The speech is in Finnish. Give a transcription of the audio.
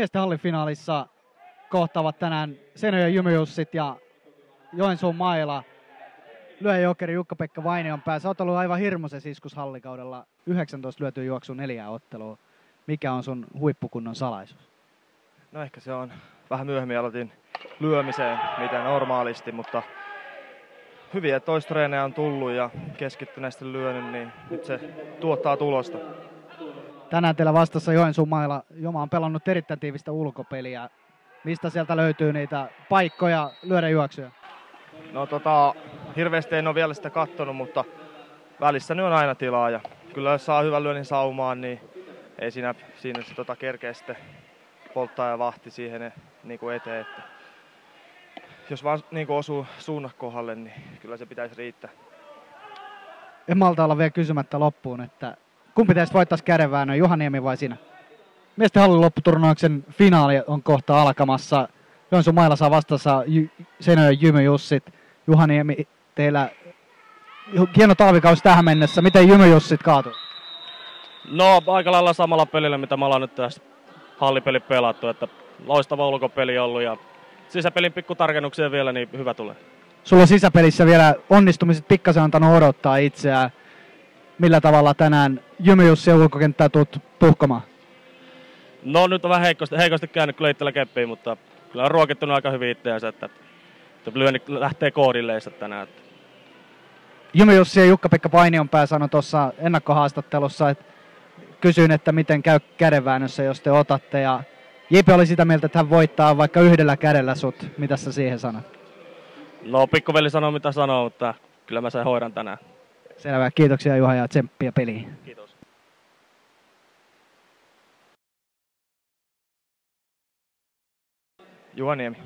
Miesten hallifinaalissa kohtaavat tänään Seinäjoen Jymy-Jussit ja Joensuun Maila. Lyöjokeri Jukka-Pekka Vainionpää. Sä oot ollut aivan hirmuisen iskus hallikaudella. 19 lyötyä juoksua 4 ottelua. Mikä on sun huippukunnon salaisuus? No ehkä se on vähän myöhemmin aloitin lyömiseen, mitä normaalisti, mutta hyviä toistreenejä on tullut ja keskittyneesti lyönyt, niin nyt se tuottaa tulosta. Tänään teillä vastassa Joensuun Maila. Joma on pelannut erittäin tiivistä ulkopeliä. Mistä sieltä löytyy niitä paikkoja lyödä juoksuja? No hirveästi en ole vielä sitä kattonut, mutta välissä nyt on aina tilaa ja kyllä jos saa hyvän lyönnin saumaan, niin ei siinä se kerkeä sitten polttaa ja vahti siihen niin kuin eteen. Että jos vaan niin kuin osuu suunnat kohdalle, niin kyllä se pitäisi riittää. En malta olla vielä kysymättä loppuun, että kumpi teistä voittaisi kädenväännön, Juhaniemi vai sinä? Miesten hallin lopputurnauksen finaali on kohta alkamassa. Joensuun Maila saa vastassa Seinäjoen Jymy-Jussit. Juhaniemi, teillä hieno talvikausi tähän mennessä. Miten Jymy-Jussit kaatui? No aika lailla samalla pelillä, mitä me ollaan nyt tässä hallipeli pelattu. Että loistava ulkopeli ollut ja sisäpelin pikkutarkennuksia vielä, niin hyvä tulee. Sulla on sisäpelissä vielä onnistumiset pikkasen antanut odottaa itseään. Millä tavalla tänään Jymy-Jussien ulkokenttää tulet puhkomaan? No nyt on vähän heikosti käynyt kyllä itsellä keppiin, mutta kyllä on ruokittunut aika hyvin itseänsä, että lyönnit lähtee koodilleista tänään. Jymy-Jussien Jukka-Pekka Vainionpää sanoi tuossa ennakkohaastattelussa, että kysyin, että miten käy kädenväännössä, jos te otatte. Ja Jipe oli sitä mieltä, että hän voittaa vaikka yhdellä kädellä sut. Mitä sä siihen sanot? No pikkuveli sanoo mitä sanoo, mutta kyllä mä sen hoidan tänään. Selvä, kiitoksia Juha ja tsemppiä peliin. Kiitos. Juhaniemi.